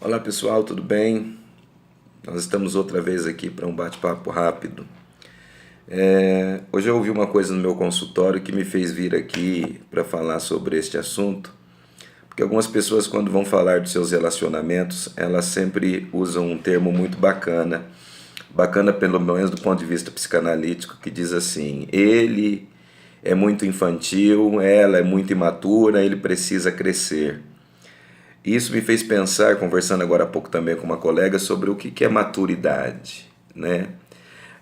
Olá pessoal, tudo bem? Nós estamos outra vez aqui para um bate-papo rápido. Hoje eu ouvi uma coisa no meu consultório que me fez vir aqui para falar sobre este assunto, porque algumas pessoas, quando vão falar dos seus relacionamentos, elas sempre usam um termo muito bacana, bacana pelo menos do ponto de vista psicanalítico, que diz assim: ele é muito infantil, ela é muito imatura, ele precisa crescer. E isso me fez pensar, conversando agora há pouco também com uma colega, sobre o que é maturidade, né?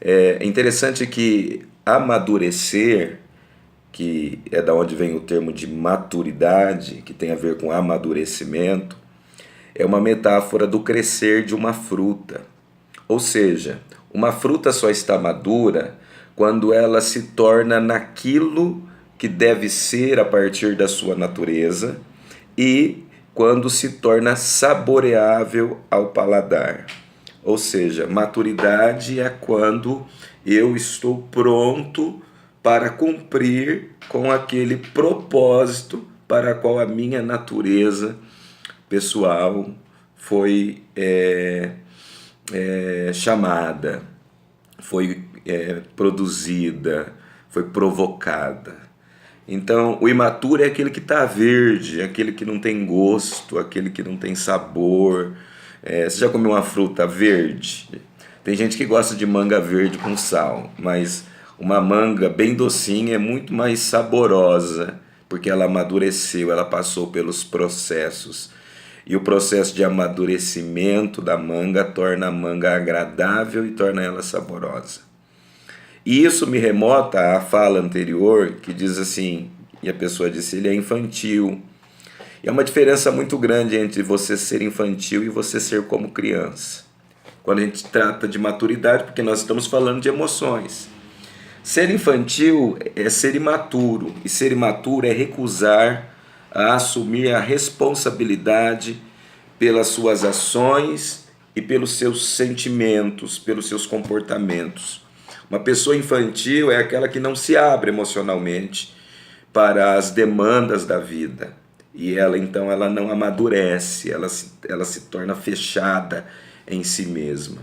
É interessante que amadurecer, que é da onde vem o termo de maturidade, que tem a ver com amadurecimento, é uma metáfora do crescer de uma fruta. Ou seja, uma fruta só está madura quando ela se torna naquilo que deve ser a partir da sua natureza e quando se torna saboreável ao paladar. Ou seja, maturidade é quando eu estou pronto para cumprir com aquele propósito para qual a minha natureza pessoal foi chamada, foi produzida, foi provocada. Então, o imaturo é aquele que está verde, aquele que não tem gosto, aquele que não tem sabor. Você já comeu uma fruta verde? Tem gente que gosta de manga verde com sal, mas uma manga bem docinha é muito mais saborosa, porque ela amadureceu, ela passou pelos processos. E o processo de amadurecimento da manga torna a manga agradável e torna ela saborosa. E isso me remota à fala anterior, que diz assim, e a pessoa disse, ele é infantil. E há uma diferença muito grande entre você ser infantil e você ser como criança. Quando a gente trata de maturidade, porque nós estamos falando de emoções. Ser infantil é ser imaturo, e ser imaturo é recusar a assumir a responsabilidade pelas suas ações e pelos seus sentimentos, pelos seus comportamentos. Uma pessoa infantil é aquela que não se abre emocionalmente para as demandas da vida. E ela então ela não amadurece, ela se torna fechada em si mesma.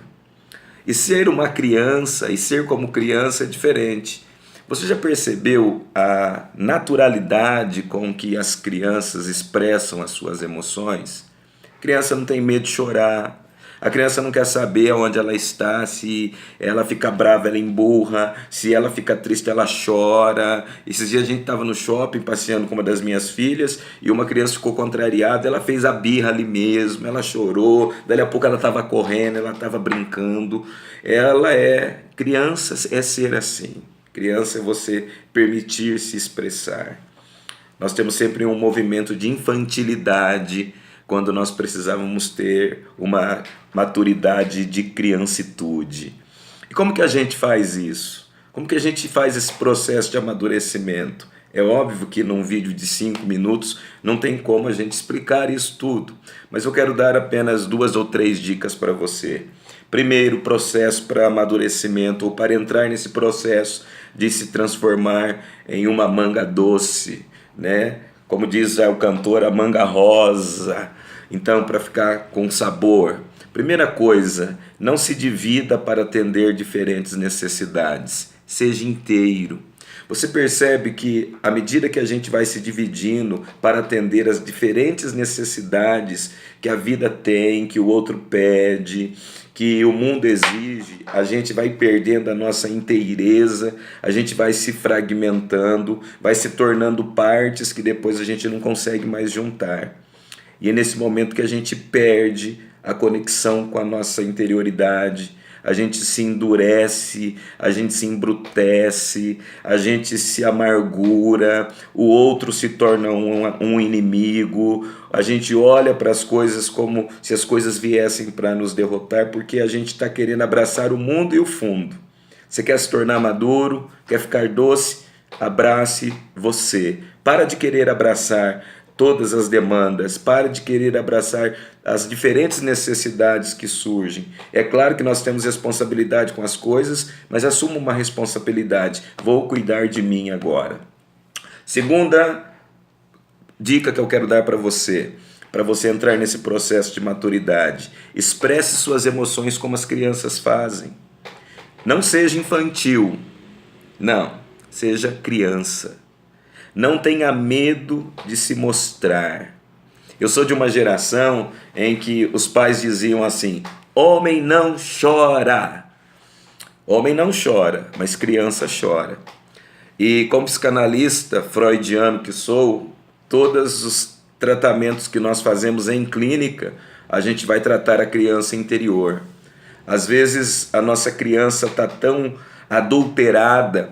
E ser uma criança e ser como criança é diferente. Você já percebeu a naturalidade com que as crianças expressam as suas emoções? A criança não tem medo de chorar. A criança não quer saber onde ela está, se ela fica brava, ela emburra, se ela fica triste, ela chora. Esses dias a gente estava no shopping passeando com uma das minhas filhas e uma criança ficou contrariada, ela fez a birra ali mesmo, ela chorou, dali a pouco ela estava correndo, ela estava brincando. Criança é ser assim. Criança é você permitir se expressar. Nós temos sempre um movimento de infantilidade quando nós precisávamos ter uma maturidade de criancitude. E como que a gente faz isso? Como que a gente faz esse processo de amadurecimento? É óbvio que num vídeo de 5 minutos não tem como a gente explicar isso tudo, mas eu quero dar apenas 2 ou 3 dicas para você. Primeiro, processo para amadurecimento, ou para entrar nesse processo de se transformar em uma manga doce, né? Como diz o cantor, a manga rosa. Então, para ficar com sabor. Primeira coisa, não se divida para atender diferentes necessidades. Seja inteiro. Você percebe que à medida que a gente vai se dividindo para atender as diferentes necessidades que a vida tem, que o outro pede, que o mundo exige, a gente vai perdendo a nossa inteireza, a gente vai se fragmentando, vai se tornando partes que depois a gente não consegue mais juntar. E é nesse momento que a gente perde a conexão com a nossa interioridade, a gente se endurece, a gente se embrutece, a gente se amargura, o outro se torna um inimigo, a gente olha para as coisas como se as coisas viessem para nos derrotar, porque a gente está querendo abraçar o mundo e o fundo. Você quer se tornar maduro, quer ficar doce? Abrace você. Para de querer abraçar todas as demandas, pare de querer abraçar as diferentes necessidades que surgem. É claro que nós temos responsabilidade com as coisas, mas assuma uma responsabilidade. Vou cuidar de mim agora. Segunda dica que eu quero dar para você: para você entrar nesse processo de maturidade. Expresse suas emoções como as crianças fazem. Não seja infantil, não, seja criança. Não tenha medo de se mostrar. Eu sou de uma geração em que os pais diziam assim: homem não chora. Homem não chora, mas criança chora. E como psicanalista freudiano que sou, todos os tratamentos que nós fazemos em clínica, a gente vai tratar a criança interior. Às vezes a nossa criança está tão adulterada,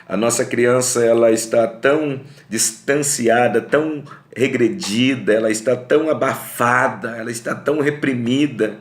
a nossa criança ela está tão distanciada, tão regredida, ela está tão abafada, ela está tão reprimida,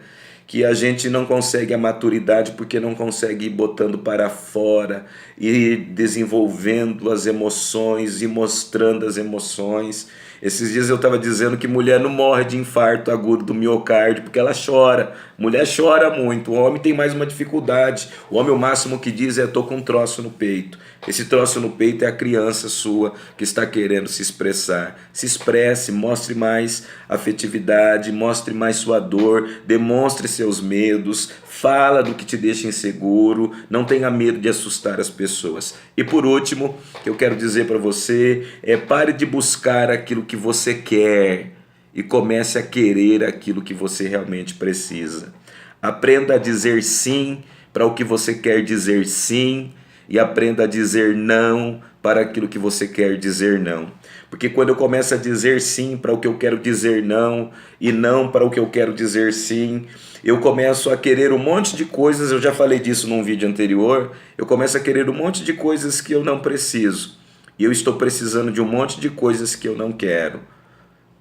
que a gente não consegue a maturidade porque não consegue ir botando para fora e desenvolvendo as emoções e mostrando as emoções. Esses dias eu estava dizendo que mulher não morre de infarto agudo do miocárdio porque ela chora. Mulher chora muito, o homem tem mais uma dificuldade. O homem o máximo que diz é: estou com um troço no peito. Esse troço no peito é a criança sua que está querendo se expressar. Se expresse, mostre mais afetividade, mostre mais sua dor, demonstre seus medos, fala do que te deixa inseguro, não tenha medo de assustar as pessoas. E por último, o que eu quero dizer para você é: pare de buscar aquilo que você quer e comece a querer aquilo que você realmente precisa. Aprenda a dizer sim para o que você quer dizer sim e aprenda a dizer não para aquilo que você quer dizer não. Porque quando eu começo a dizer sim para o que eu quero dizer não e não para o que eu quero dizer sim, eu começo a querer um monte de coisas. Eu já falei disso num vídeo anterior. Eu começo a querer um monte de coisas que eu não preciso. E eu estou precisando de um monte de coisas que eu não quero.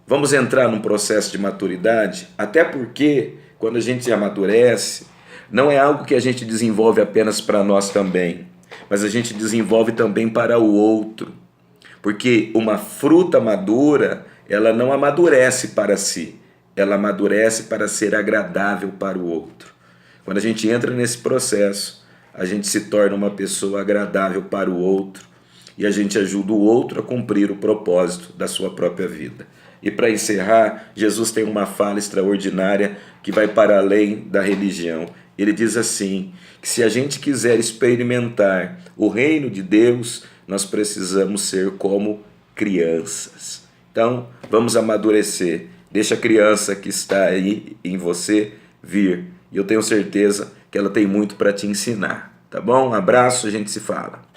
Vamos entrar num processo de maturidade? Até porque, quando a gente amadurece, não é algo que a gente desenvolve apenas para nós também, mas a gente desenvolve também para o outro. Porque uma fruta madura, ela não amadurece para si, ela amadurece para ser agradável para o outro. Quando a gente entra nesse processo, a gente se torna uma pessoa agradável para o outro e a gente ajuda o outro a cumprir o propósito da sua própria vida. E para encerrar, Jesus tem uma fala extraordinária que vai para além da religião. Ele diz assim, que se a gente quiser experimentar o reino de Deus, nós precisamos ser como crianças. Então, vamos amadurecer. Deixa a criança que está aí em você vir. E eu tenho certeza que ela tem muito para te ensinar. Tá bom? Um abraço, a gente se fala.